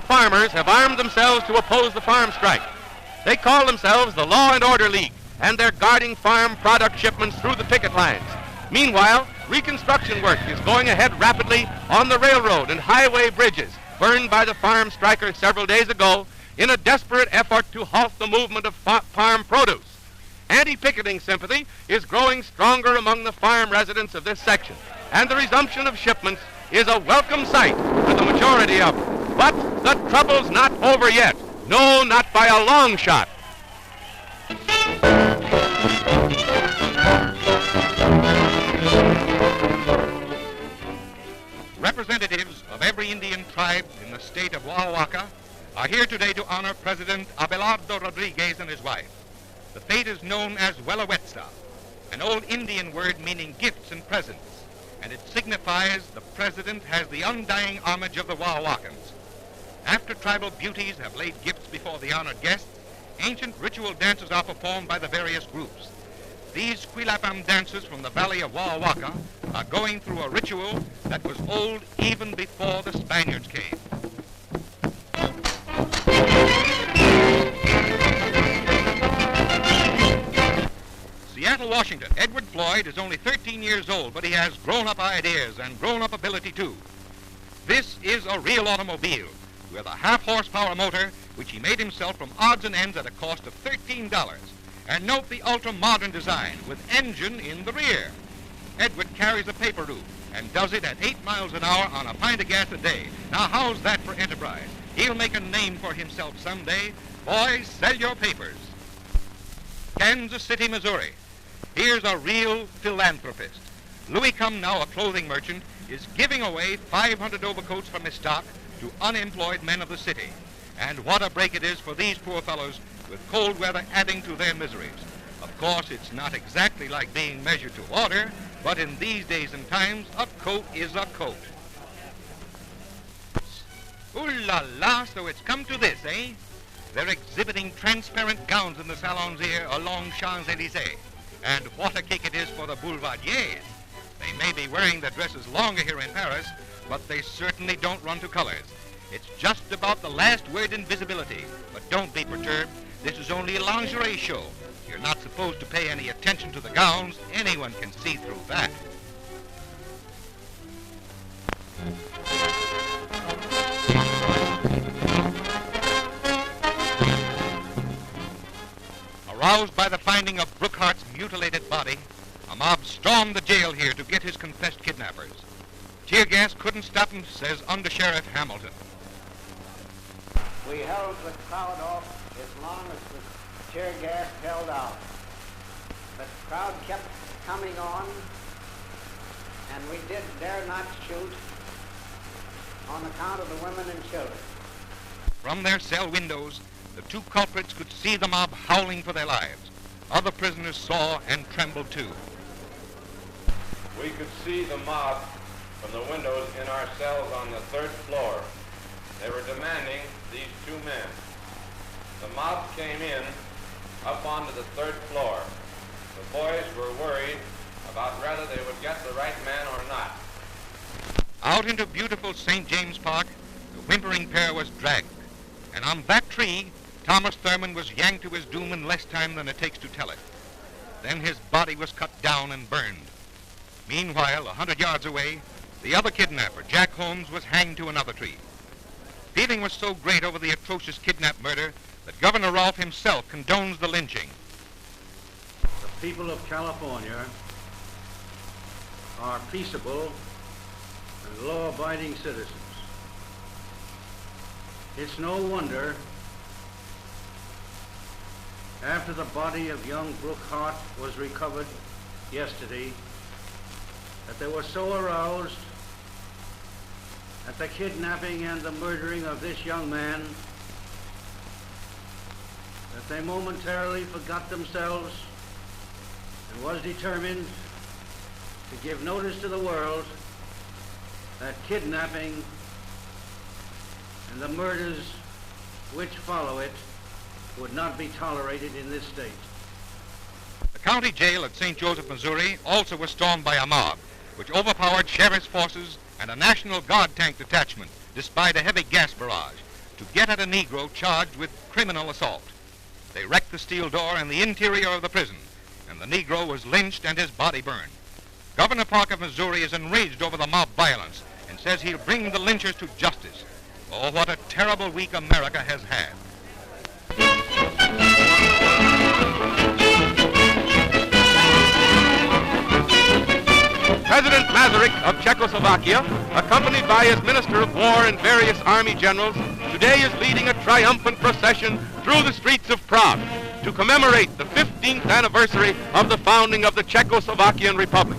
Chicago farmers have armed themselves to oppose the farm strike. They call themselves the Law and Order League, and they're guarding farm product shipments through the picket lines. Meanwhile, reconstruction work is going ahead rapidly on the railroad and highway bridges burned by the farm strikers several days ago in a desperate effort to halt the movement of farm produce. Anti-picketing sympathy is growing stronger among the farm residents of this section, and the resumption of shipments is a welcome sight to the majority of them. But the trouble's not over yet. No, not by a long shot. Representatives of every Indian tribe in the state of Oaxaca are here today to honor President Abelardo Rodriguez and his wife. The fete is known as Huelahuetza, an old Indian word meaning gifts and presents, and it signifies the president has the undying homage of the Oaxacans. After tribal beauties have laid gifts before the honored guests, ancient ritual dances are performed by the various groups. These Quilapam dancers from the valley of Oaxaca are going through a ritual that was old even before the Spaniards came. Seattle, Washington. Edward Floyd is only 13 years old, but he has grown-up ideas and grown-up ability too. This is a real automobile with a half-horsepower motor, which he made himself from odds and ends at a cost of $13. And note the ultra-modern design with engine in the rear. Edward carries a paper route and does it at 8 miles an hour on a pint of gas a day. Now, how's that for enterprise? He'll make a name for himself someday. Boys, sell your papers. Kansas City, Missouri. Here's a real philanthropist. Louis Cumnow, a clothing merchant, is giving away 500 overcoats from his stock to unemployed men of the city. And what a break it is for these poor fellows, with cold weather adding to their miseries. Of course, it's not exactly like being measured to order, but in these days and times, a coat is a coat. Ooh la la, so it's come to this, eh? They're exhibiting transparent gowns in the salons here along Champs-Élysées. And what a kick it is for the boulevardiers. They may be wearing their dresses longer here in Paris, but they certainly don't run to colors. It's just about the last word in visibility. But don't be perturbed. This is only a lingerie show. You're not supposed to pay any attention to the gowns. Anyone can see through that. Aroused by the finding of Brookhart's mutilated body, a mob stormed the jail here to get his confessed kidnappers. Tear gas couldn't stop him, says Under Sheriff Hamilton. We held the crowd off as long as the tear gas held out. But the crowd kept coming on, and we dare not shoot on account of the women and children. From their cell windows, the two culprits could see the mob howling for their lives. Other prisoners saw and trembled too. We could see the mob from the windows in our cells on the 3rd floor. They were demanding these 2 men. The mob came in up onto the 3rd floor. The boys were worried about whether they would get the right man or not. Out into beautiful St. James Park, the whimpering pair was dragged. And on that tree, Thomas Thurman was yanked to his doom in less time than it takes to tell it. Then his body was cut down and burned. Meanwhile, 100 yards away, the other kidnapper, Jack Holmes, was hanged to another tree. Feeling was so great over the atrocious kidnap murder that Governor Rolfe himself condones the lynching. The people of California are peaceable and law-abiding citizens. It's no wonder, after the body of young Brookhart was recovered yesterday, that they were so aroused at the kidnapping and the murdering of this young man that they momentarily forgot themselves and was determined to give notice to the world that kidnapping and the murders which follow it would not be tolerated in this state. The county jail at St. Joseph, Missouri also was stormed by a mob, which overpowered sheriff's forces and a National Guard tank detachment, despite a heavy gas barrage. to get at a Negro charged with criminal assault. They wrecked the steel door and the interior of the prison, and the Negro was lynched and his body burned. Governor Park of Missouri is enraged over the mob violence and says he'll bring the lynchers to justice. Oh, what a terrible week America has had. President Masaryk of Czechoslovakia, accompanied by his Minister of War and various army generals, today is leading a triumphant procession through the streets of Prague to commemorate the 15th anniversary of the founding of the Czechoslovakian Republic.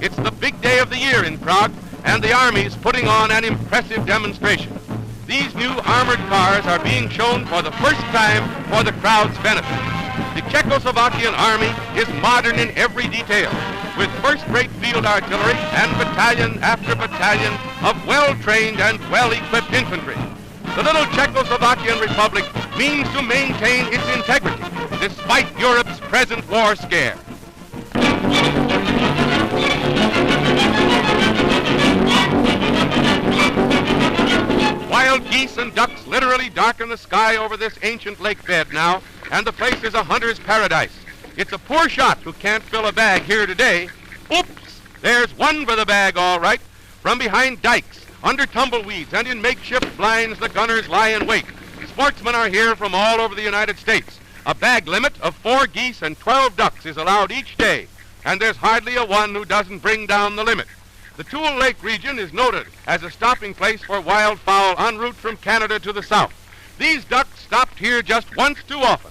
It's the big day of the year in Prague, and the Army's putting on an impressive demonstration. These new armored cars are being shown for the first time for the crowd's benefit. The Czechoslovakian Army is modern in every detail, with first-rate field artillery and battalion after battalion of well-trained and well-equipped infantry. The little Czechoslovakian Republic means to maintain its integrity despite Europe's present war scare. Wild geese and ducks literally darken the sky over this ancient lake bed now, and the place is a hunter's paradise. It's a poor shot who can't fill a bag here today. Oops! There's one for the bag, all right. From behind dikes, under tumbleweeds, and in makeshift blinds, the gunners lie in wait. Sportsmen are here from all over the United States. A bag limit of 4 geese and 12 ducks is allowed each day, and there's hardly a one who doesn't bring down the limit. The Tool Lake region is noted as a stopping place for wildfowl en route from Canada to the south. These ducks stopped here just once too often.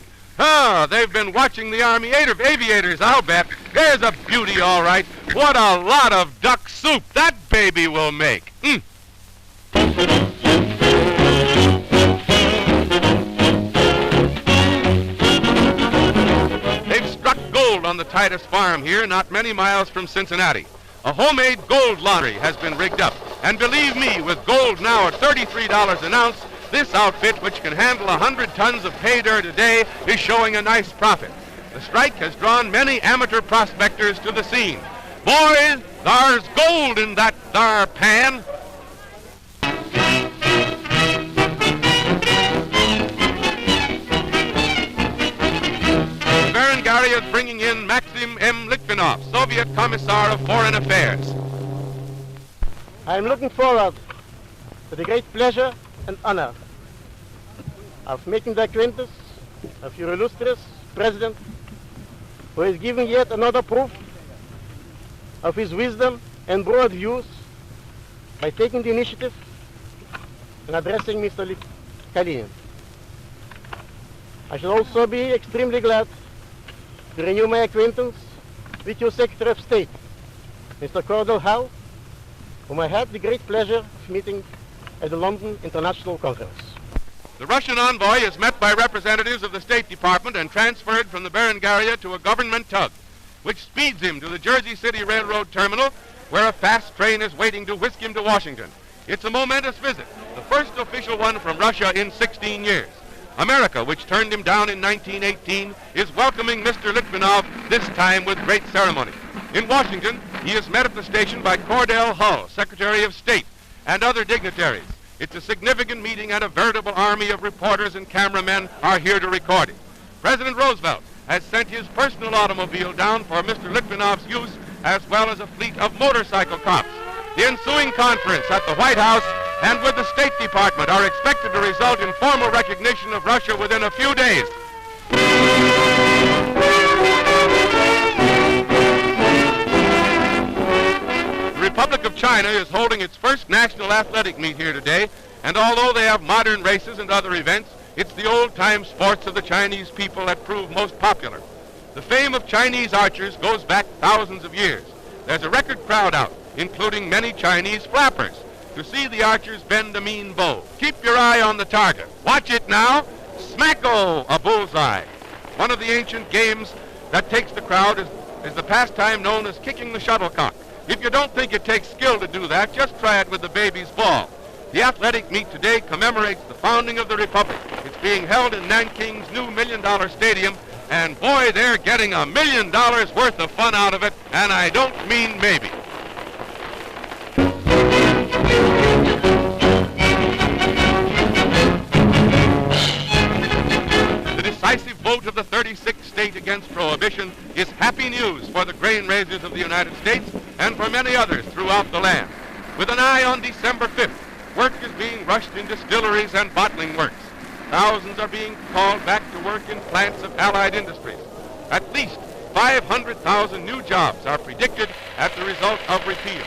They've been watching the Army aviators, I'll bet. There's a beauty, all right. What a lot of duck soup that baby will make. They've struck gold on the Titus farm here, not many miles from Cincinnati. A homemade gold lottery has been rigged up. And believe me, with gold now at $33 an ounce, this outfit, which can handle 100 tons of pay dirt a day, is showing a nice profit. The strike has drawn many amateur prospectors to the scene. Boys, there's gold in that thar pan. The Berengaria is bringing in Maxim M. Litvinov, Soviet Commissar of Foreign Affairs. I am looking forward to the great pleasure and honor of making the acquaintance of your illustrious president, who is giving yet another proof of his wisdom and broad views by taking the initiative and addressing Mr. Kalinin. I shall also be extremely glad to renew my acquaintance with your Secretary of State, Mr. Cordell Hull, whom I had the great pleasure of meeting at the London International Conference. The Russian envoy is met by representatives of the State Department and transferred from the Berengaria to a government tug, which speeds him to the Jersey City Railroad Terminal, where a fast train is waiting to whisk him to Washington. It's a momentous visit, the first official one from Russia in 16 years. America, which turned him down in 1918, is welcoming Mr. Litvinov, this time with great ceremony. In Washington, he is met at the station by Cordell Hull, Secretary of State, and other dignitaries. It's a significant meeting, and a veritable army of reporters and cameramen are here to record it. President Roosevelt has sent his personal automobile down for Mr. Litvinov's use, as well as a fleet of motorcycle cops. The ensuing conference at the White House and with the State Department are expected to result in formal recognition of Russia within a few days. The Republic of China is holding its first national athletic meet here today, and although they have modern races and other events, it's the old-time sports of the Chinese people that prove most popular. The fame of Chinese archers goes back thousands of years. There's a record crowd out, including many Chinese flappers, to see the archers bend a mean bow. Keep your eye on the target. Watch it now. Smacko, a bullseye. One of the ancient games that takes the crowd is the pastime known as kicking the shuttlecock. If you don't think it takes skill to do that, just try it with the baby's ball. The athletic meet today commemorates the founding of the Republic. It's being held in Nanking's new $1 million stadium, and boy, they're getting $1 million worth of fun out of it, and I don't mean maybe. 36th state against prohibition is happy news for the grain raisers of the United States and for many others throughout the land. With an eye on December 5th, work is being rushed in distilleries and bottling works. Thousands are being called back to work in plants of Allied industries. At least 500,000 new jobs are predicted as the result of repeal.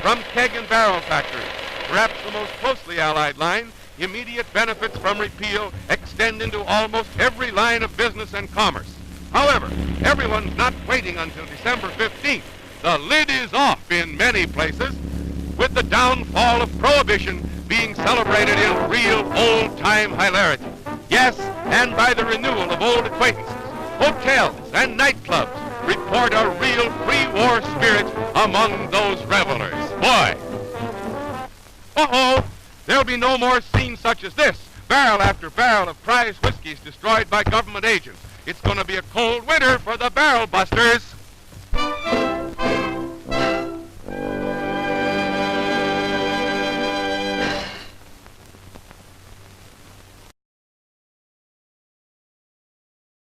From keg and barrel factories, perhaps the most closely allied line, immediate benefits from repeal extend into almost every line of business and commerce. However, everyone's not waiting until December 15th. The lid is off in many places, with the downfall of prohibition being celebrated in real old-time hilarity. Yes, and by the renewal of old acquaintances. Hotels and nightclubs report a real pre-war spirit among those revelers. Boy! Uh-oh! There'll be no more scenes such as this. Barrel after barrel of prize whiskeys destroyed by government agents. It's going to be a cold winter for the barrel busters.